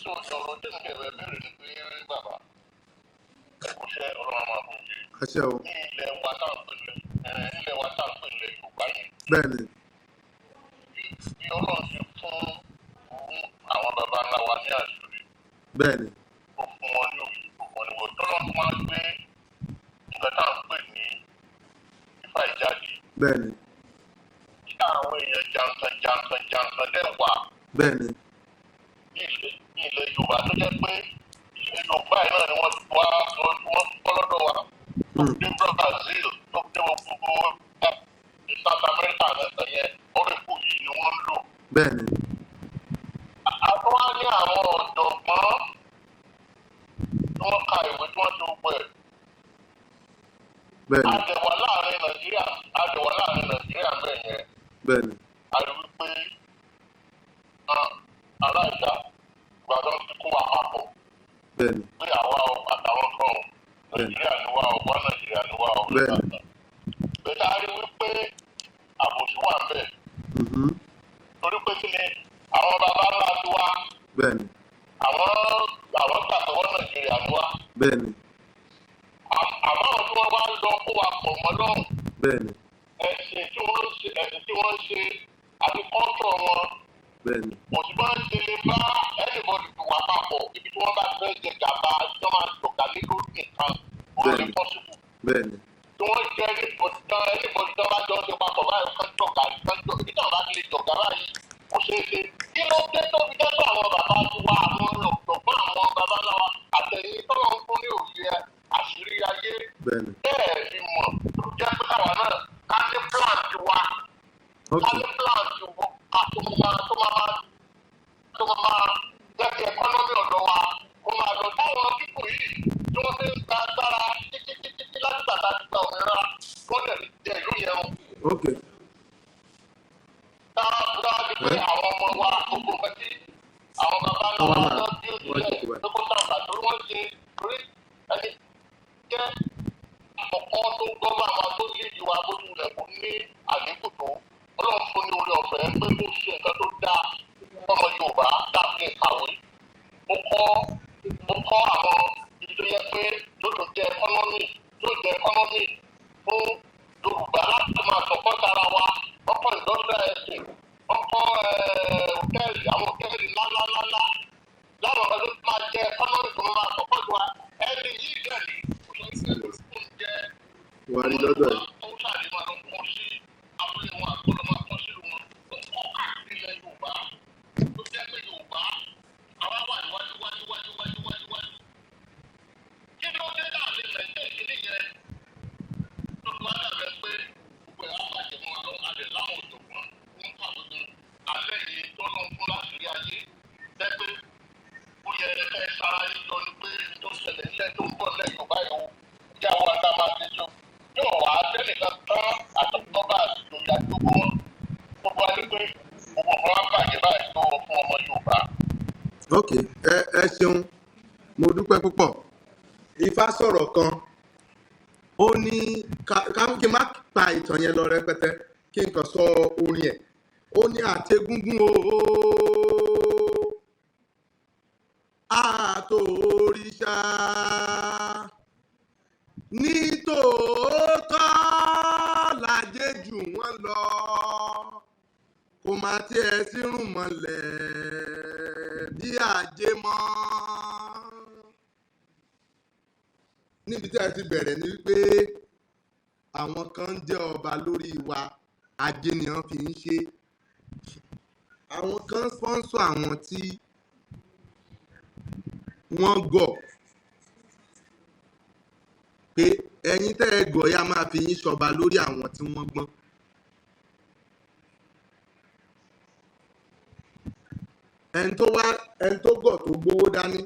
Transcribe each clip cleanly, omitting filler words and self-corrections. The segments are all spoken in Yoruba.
tó ọ̀rọ̀ tí mo kẹ̀wé bẹ̀rẹ̀ ní pé bàbá ẹ̀kọ́ ṣẹ́ ọlọ́run máa fún mi. àṣẹ o. ní ilẹ̀ wa tá à ń pèlè Yorùbá yẹn. bẹ́ẹ̀ni. bí ọlọ́run ti fún àwọn baba ńlá wa ní àṣírí. bẹ́ẹ̀ni. ó fún wọn ní òye tó wọn ni wọ́n tọ́lọ́ tó máa ń gbé nǹkan tá à ń pè ní Ifá ìjáde. bẹ́ẹ̀ni. kí àwọn èèyàn jantan dẹ̀ wá. bẹ́ẹ̀ni. ní ilẹ̀ Yorùbá tó jẹ́ pé ilẹ̀ Yorùbá yìí náà ni wọ́n ti wá wọ́n kọ́ lọ́dọ̀ wa. ní Brazil tó dé gbogbo ní South America lẹ́sẹ̀ yẹn oríkù yìí ni wọ́n ń lò. bẹ́ẹ̀ni. àtọ́ wá ní àwọn ọ̀jọ̀gbọ́n tí wọ́n ka ìwé tí wọ́n ti gbọ́ ẹ̀. bẹ́ẹ̀ni. àdẹ̀wà láàrin Nàìjíríà bẹ́ẹ̀ yẹn. bẹ́ẹ̀ni. a rí wípé aláìsá gbàdán ti kó wa papọ̀. bẹ́ẹ̀ni. pé àwa àtàwọn kan Nàìjíríà ni wá o wá Nàìjíríà ni wá o. bẹ́ẹ̀ni. bẹ́ẹ̀ a rí wípé àbòsí wà bẹ́ẹ̀. torí pé kí ni àwọn baba ńlá ti wá. bẹ́ẹ̀ni. àwọn gbàgbọ́ Nàìjíríà ni wá. bẹ́ẹ̀ni. àbáwọn tí wọ́n wá ń lọ kó wa pọ̀ mọ́ lọ́rùn. bẹ́ẹ̀ni. ẹ̀sìn tí wọ́n ń ṣe àti kọ́ńtọ̀ wọn. bẹ́ẹ̀ni. òṣùpá ń ṣe lè bá ẹnìbọdì tó wà papọ̀ ibi tí wọ́n bá fẹ́ jẹ gàba tí wọ́n máa tọ̀ka lé lórí nìkan òun ní pọ́sibù. bẹ́ẹ̀ni. tí wọ́n jẹ́ ẹnìbọdì tó bá jọ ṣe papọ̀ báyìí kan tọ̀ka ibi tí wọ́n bá ti lè tọ̀ka báyìí kò ṣeé ṣe. kí ló dé tó fi dé tó àwọn bàbá tó wá àwọn ọ̀gbọ̀n àwọn bàbá náà àtẹ̀yìn tọ́lọ̀ ń fún ní òye àṣírí ayé. bẹ́ẹ̀ ni mọ̀ jẹ́ pé káwa náà ká ní plan ti wá. ká ní plan ti wọ́ tó máa jẹ́ kí ẹkọ́nọ́mì ọ̀dọ́ wa kó máa lọ táwọn kíkù yìí tí wọ́n fi ń gba agbára títí láti gbàgbà ti gba òmìnira wọ́n lè fi jẹ ìlú yẹn o. táwọn àbúrò á di pé àwọn ọmọ wa gbogbo nǹkan tí àwọn bàbá náà wà lọ sí òṣìṣẹ́ tó kó sábà tó wọ́n ṣe orí ẹni jẹ́ àkọ́kọ́ tó gbọ́mọ àwọn tó lé ìwà bójú rẹ̀ kó ní àlékún tó ọlọ́run fún ní orí ọ̀fẹ́ pé kó ṣe nǹkan tó dáa ọmọ Yorùbá láti kàwé ó kọ́ àwọn ibi tó yẹ pé yóò jẹ́ ẹkọ́nọ́mì fún Yorùbá láti máa sọ̀kọ́ sára wa wọ́n kọ́ ìdọ́sẹ̀ ẹ̀sìn wọ́n kọ́ hòtẹ́ẹ̀lì àwọn hòtẹ́ẹ̀lì ńláńláńlá láwọn ọ̀gá tó máa jẹ́ ẹkọ́nọ́mì tó máa sọ̀kọ́ jù wa ẹni yìí dẹ̀lí òṣèlú tó ń jẹ́ wà ní lọ́dọ̀ ẹ̀. ó ṣàdéhùn àwọn ọmọ sí abúlé wọn àkọlọ́ máa kọ́ sílùú wọn ó kọ́ káàkiri ilẹ̀ Yorùbá tó jẹ́ pé Yorùbá àwa wà níwájú. kí ló dé náà lè lẹ́yìn ìdílé yẹn tó tó wá dàbẹ̀ pé gbogbo ẹ̀ á bàjẹ́ mọ́ àlọ́ àlẹ́ láwọn òjògbọ́n ń kàwé gan alẹ́ yìí tọ́lọ́ fún láṣìírí ayé lẹ́gbẹ́ ó yẹ ẹ sára yín lọ ní pé tó ṣẹlẹ̀ ilé tó ń bọ̀ lẹ́yìn Yorùbá yìí ó jẹ́ àwọn àgbà máa ti tó yóò wá sẹ́nìkan tán àtọ́gbọ́bà àtìlóyè àdúgbò gbogbo ayé pé gbogbo ọmọ wa bàjẹ́ báyìí tó fún ọmọ Yorùbá. ok ẹ ṣeun mo dúpẹ́ púpọ̀ Ifá sọ̀rọ̀ kan ó ní kí n má pa ìtàn yẹn lọ rẹpẹtẹ kí n kàn sọ orin ẹ̀ ó ní àtẹ̀gúngún ooo àtòrìṣà nítòótọ́ làjẹ́ jù wọ́n lọ kò má tiẹ̀ sírùn mọ́lẹ̀ bí àjẹ́ mọ́. níbi tí a ti bẹ̀rẹ̀ ni wípé àwọn kan ń jẹ́ ọba lórí wa ajé ni wọ́n fi ń ṣe àwọn kan sponsor àwọn tí wọ́n gọ̀ pé ẹ̀yin tẹ́ ẹ gọ̀ ya máa fi yín ṣọba lórí àwọn tí wọ́n gbọ́n. ẹni tó gọ̀ tó gbówó dání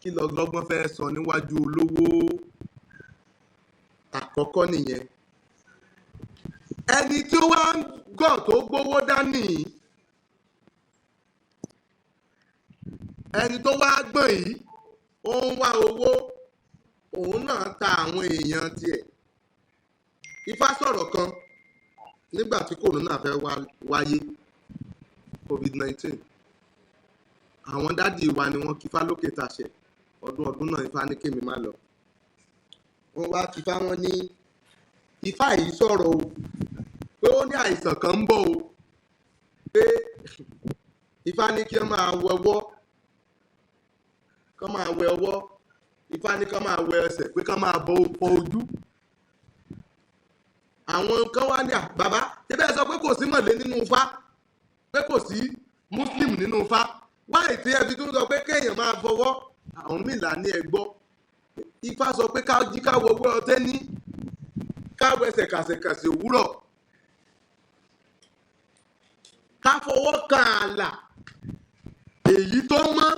kí lọ́gbọ́n fẹ́ sọ níwájú olówó àkọ́kọ́ nìyẹn. ẹni tí ó wá ń gọ̀ tó gbówó dání ẹni tó wá gbọ̀n yìí ó ń wá owó òun náà ta àwọn èèyàn tiẹ̀. Ifá sọ̀rọ̀ kan nígbà tí kòrónà fẹ́ wáyé COVID-19 àwọn dádì wa ni wọ́n kífá lókè tàṣẹ ọdún náà Ifá ní kémi má lọ. Wọ́n wá kífá wọn ní Ifá yìí sọ̀rọ̀ o pé ó ní àìsàn kan ń bọ̀ o pé Ifá ní kí wọ́n máa wẹwọ́ kán máa wẹ ọwọ́ Ifá ní kán máa wẹ ẹsẹ̀ pé kán máa bọ ojú. Àwọn kan wá ní bàbá ṣé bẹ́ẹ̀ sọ pé kò sí mọ̀lẹ́ nínú Ifá pé kò sí muslim nínú Ifá wáyé tí ẹbí tó ń sọ pé kéèyàn máa fọwọ́ àwọn mìlá ní ẹgbọ́. Ifá sọ pé ká jí káwọ owó ọtẹ́ ní káwọ ẹsẹ̀ kàṣẹ̀kàṣẹ̀ òwúrọ̀ ká fọwọ́ kan ààlà èyí tó mọ́.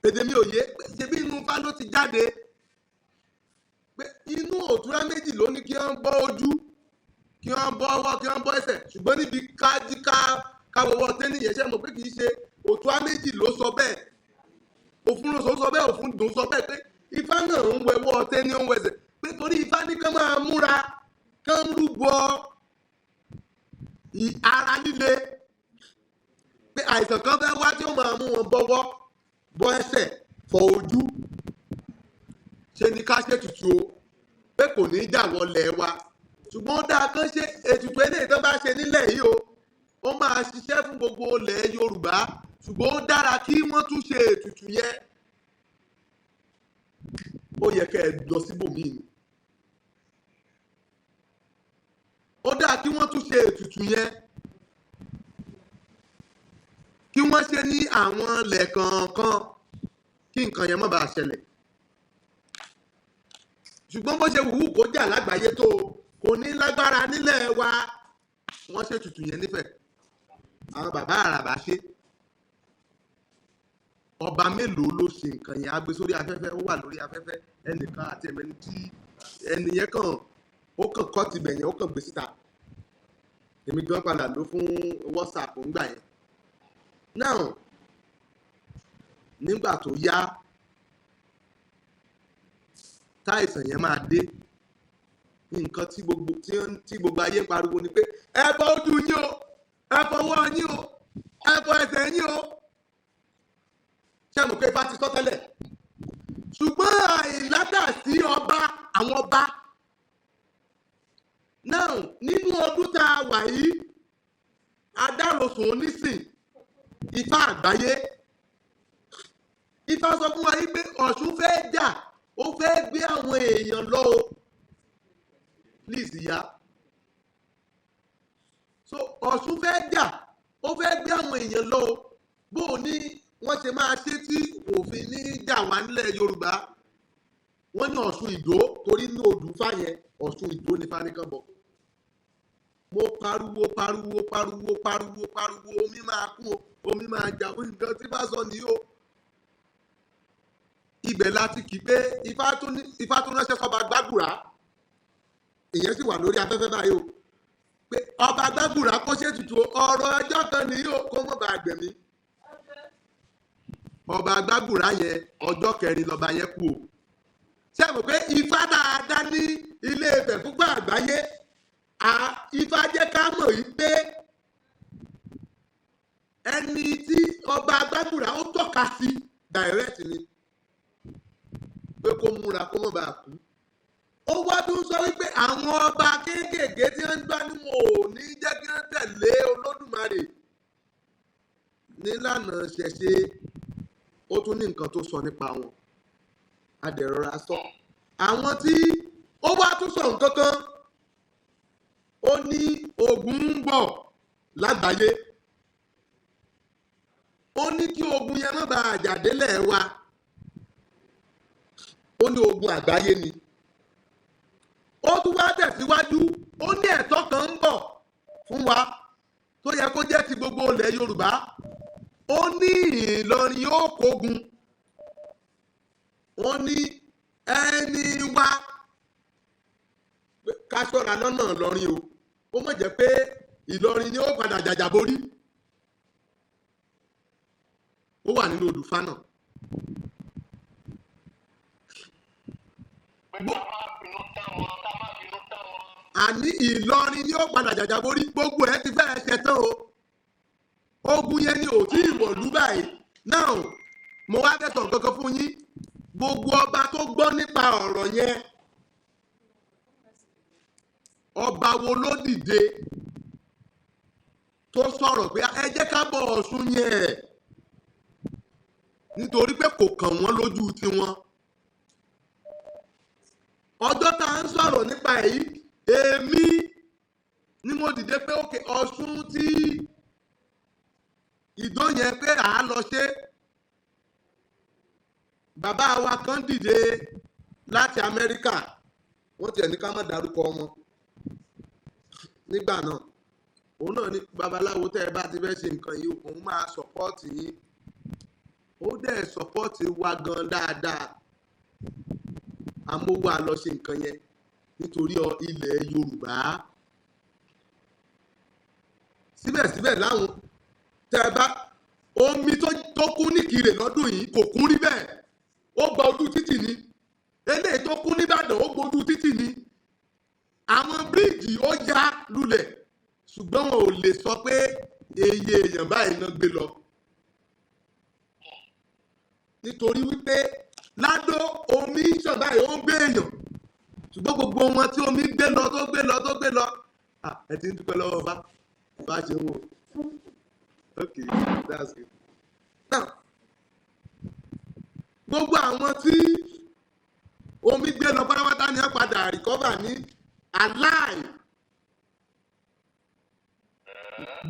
Èdè mi ò yé ṣe bí inú Ifá ló ti jáde pé inú òtúrá méjì ló ní kí wọ́n bọ́ ojú kí wọ́n bọ́ ọwọ́ kí wọ́n bọ́ ẹsẹ̀ ṣùgbọ́n níbi kájí káwọ́wọ́ tẹ́nìyẹn ṣe mọ̀ pé kì í ṣe òtúrá méjì ló sọ bẹ́ẹ̀ òfin ló sọ bẹ́ẹ̀ òfin dùn sọ bẹ́ẹ̀ pé Ifá náà ń wẹwọ́ tẹ́ni ó ń wẹsẹ̀ pé torí Ifá ní kán máa múra kán rúbọ ara líle pé àìsàn kan fẹ́ wá tí ó máa mú wọn bọ́wọ́ bọ́ ẹsẹ̀ fọ ojú ṣe ni ká ṣètùtù o pé kò ní í jà wọlé wa ṣùgbọ́n ó dáa kán ṣe ètùtù eléyìí tó bá ṣe nílẹ̀ yìí o ó máa ṣiṣẹ́ fún gbogbo ilẹ̀ Yorùbá ṣùgbọ́n ó dára kí wọ́n tún ṣe ètùtù yẹn ó yẹ kẹ́ ẹ lọ síbòmíì ni ó dáa kí wọ́n tún ṣe ètùtù yẹn kí wọ́n ṣe ní àwọn ilẹ̀ kọ̀ọ̀kan kí nǹkan yẹn má bàa ṣẹlẹ̀ ṣùgbọ́n bó ṣe wù ú kó jà lágbàáyé tó kò ní lágbára nílẹ̀ wa wọ́n ṣètùtù yẹn nífẹ̀ẹ́ àwọn bàbá àràbà ṣe ọba mélòó ló ṣe nǹkan yẹn á gbé sórí afẹ́fẹ́ ó wà lórí afẹ́fẹ́ ẹnìkan àti ẹ̀mẹ́ni tí ẹni yẹn kàn ó kàn kọ́ tibẹ̀ yẹn ó kàn gbé síta èmi gan padà ló fún WhatsApp ńgbà yẹn now nígbà tó yá táìsàn yẹn máa dé nǹkan tí gbogbo ayé ń pariwo ni pé ẹ bọ ojú yín o ẹ fọwọ́ yín o ẹ fọ ẹsẹ̀ yín o ṣé mo pé Ifá ti sọ tẹ́lẹ̀ ṣùgbọ́n àìládà sí àwọn ọba now nínú ọdún tá a wà yìí adárosùn onísìn Ifá àgbáyé Ifá sọ fún wa yìí pé Ọ̀ṣun fẹ́ jà ó fẹ́ gbé àwọn èèyàn lọ o please ìyá so Ọ̀ṣun fẹ́ jà ó fẹ́ gbé àwọn èèyàn lọ o bó o ní wọ́n ṣe máa ṣe tí òfin ní jà wá nílẹ̀ Yorùbá wọ́n ní Ọ̀ṣun Ìdó torí ní odù fáyẹn Ọ̀ṣun Ìdó ní fáníkàn bọ̀ mo pariwo omi máa kú omi máa jà fún nǹkan tí bá sọ nìyó ibẹ̀ láti kì í pé Ifá tó ránṣẹ́ sọba Gbàgùrà ìyẹn sì wà lórí afẹ́fẹ́ báyìí o pé ọba Gbàgùrà kó ṣètùtù ọ̀rọ̀ ọjọ́ kan nìyó kó mọ̀ bá gbẹ̀mí ọba Gbàgùrà yẹn ọjọ́ 4 lọ́ba yẹn kú o ṣé mo pé Ifá dáadáa ní Ilé Ifẹ̀ fúngbà àgbáyé Ifá jẹ́ ká mọ̀ yìí pé ẹni tí ọba Gbàgùrà ó tọ́ka sí direct ni pé kó múra kó mọ̀ bá kú ó wá tún sọ wípé àwọn ọba kéékèèké tí wọ́n ń gbá ní wọn ò ní jẹ́ kí wọ́n tẹ̀lé Olódùmarè nílànà ṣẹ̀ṣe ó tún ní nǹkan tó sọ nípa wọn adẹ̀rọra sọ àwọn tí ó wá tún sọ nǹkan kan ó ní ogun ń bọ̀ lágbàáyé ó ní kí ogun yẹn má bàa àjàdélẹ̀ wa ó ní ogun àgbáyé ni ó tún wá tẹ̀síwájú ó ní ẹ̀tọ́ kan ń bọ̀ fún wa tó yẹ kó jẹ́ ti gbogbo ilẹ̀ Yorùbá ó ní Ìlọrin yóò kógun ó ní ẹni wá ká ṣọ́ra lọ́nà Ìlọrin o ó mọ̀ jẹ́ pé Ìlọrin ni ó padà jàjàborí ó wà nínú Odùfá náà. àní Ìlọrin ni ó padà jàjàborí gbogbo ẹ ti fẹ́ẹ́ ṣe tán o ogun yẹn ni ò tí ì wọ̀lú báyìí náà mo wá fẹ́ sọ kankan fún yín gbogbo ọba tó gbọ́ nípa ọ̀rọ̀ yẹn ọba wo ló dìde tó sọ̀rọ̀ pé ẹ jẹ́ ká bọ̀ Ọ̀ṣun yẹn nítorí pé kò kàn wọ́n lójú tiwọn ọjọ́ tá à ń sọ̀rọ̀ nípa èyí èmi ni mo dìde pé òkè Ọ̀ṣun tí ìdó yẹn pé à á lọ ṣe bàbá wa kan dìde láti Amẹ́ríkà wọ́n tiẹ̀ ní ká má dárúkọ wọn nígbà náà òun náà ní babaláwo tẹ́ ẹ bá ti fẹ́ ṣe nǹkan yìí òun máa sọ̀pọ́ọ̀tì yín ó dẹ̀ sọ̀pọ́ọ̀tì wa gan dáadáa àmọ́ wà lọ ṣe nǹkan yẹn nítorí ilẹ̀ Yorùbá síbẹ̀síbẹ̀ láwọn tẹ́ ẹ bá omi tó kún níkirè lọ́dún yìí kò kún rí bẹ́ẹ̀ ó gba ojú títì ni eléyìí tó kún nìbàdàn ó gbójú títì ni àwọn bíríìjì ó já lulẹ̀ ṣùgbọ́n wọn ò lè sọ pé iye èèyàn báyìí náà gbé lọ nítorí wípé ládó omi ṣàn báyìí ó ń gbé èèyàn ṣùgbọ́n gbogbo wọn tí omi gbé lọ tó gbé lọ ẹ ti ń dúpẹ́ lọ́wọ́ bá ṣe wò okay that's good now gbogbo àwọn tí omi gbé lọ pátápátá ni wọ́n padà recover ní alive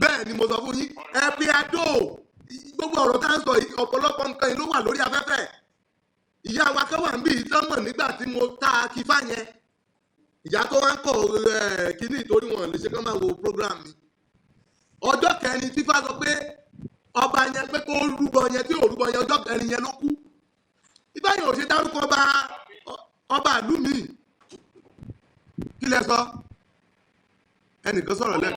bẹ́ẹ̀ ni mo sọ fún yín ẹ̀pì àdó gbogbo ọ̀rọ̀ tá à ń sọ yìí ọ̀pọ̀lọpọ̀ nǹkan yìí ló wà lórí afẹ́fẹ́ ìyá wa kan wà níbi ìtọ́mọ̀ nígbà tí mo ta kífá yẹn ìyá tó wá ń kọ̀ kíní ìtorí wọn lè ṣe kán máa wo program mi ọjọ́ kẹrin tífá sọ pé ọba yẹn pé kó rúbọ yẹn tí ò rúbọ yẹn ọjọ́ kẹrin yẹn ló kú ifá yẹn ò ṣe dárúkọ ọba ìlú mi kí lẹ sọ ẹnìkan sọ̀rọ̀ lẹ́nu.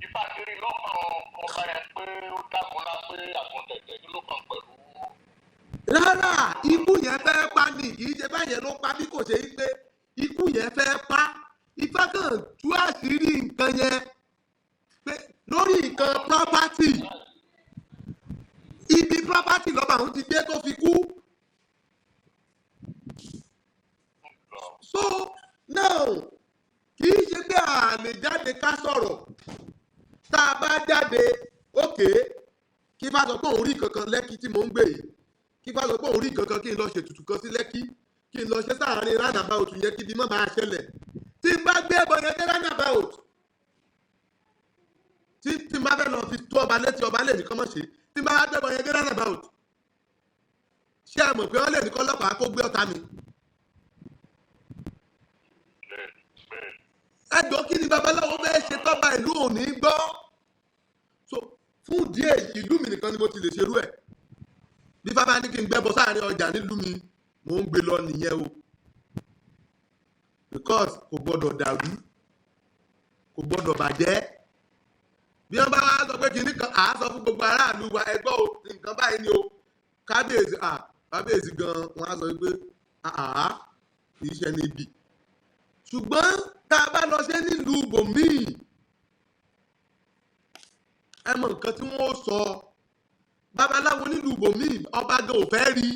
Ifá kiri lọ́kàn ọba yẹn pé ó dágunlá pé àgùntẹ̀tẹ̀ ló kàn pẹ̀lú. rárá ikú yẹn fẹ́ pa ni kì í ṣe báyẹn ló pa bí kò ṣe pé ikú yẹn fẹ́ pa ifá kan tú àṣírí nǹkan yẹn pé lórí nǹkan property ibi property lọ́ba àwọn ti dé tó fi kú. so now kì í ṣe pé a lè jáde ká sọ̀rọ̀ tá a bá jáde òkè kí bá sọ pé òun rí kankan lẹ́kí tí mò ń gbé yìí kí bá sọ pé òun rí kankan kí n lọ ṣètùtù kan sí lẹ́kí kí n lọ ṣe sáàárín roundabout yẹn kí ibi má bàa ṣẹlẹ̀ tí n bá gbé ẹbọ yẹn dé roundabout tí n bá fẹ́ lọ fi tó ọba létí ọba lè ní kọ́ mọ̀ ṣe tí n bá gbé ẹbọ yẹn dé roundabout ṣé ẹ mọ̀ pé wọ́n lè ní kọ́ ọlọ́pàá kó gbé ọ̀tá mi. ẹjọ́ kí ni babaláwo bẹ́ẹ̀ ṣe tọ́ba ìlú òní gbọ́ so fún díẹ̀ ìlú mi nìkan ni mo ti lè ṣerú ẹ̀ bí bàbá ní kí n gbẹ́bọ sáàrin ọjà nílùú mi mò ń gbé lọ nìyẹn o because kò gbọ́dọ̀ dàrú kò gbọ́dọ̀ bàjẹ́ bí wọ́n bá wá sọ pé kìíní kan àá sọ fún gbogbo aráàlú wa ẹgbọ́ o nǹkan báyìí ni o kábíyèsí gan wọ́n á sọ pé kì í ṣe níbi ṣùgbọ́n tá a bá lọ ṣe nílùú bòmíì ẹ mọ nǹkan tí wọ́n sọ babaláwo nílùú bòmíì ọba gan ò fẹ́ rí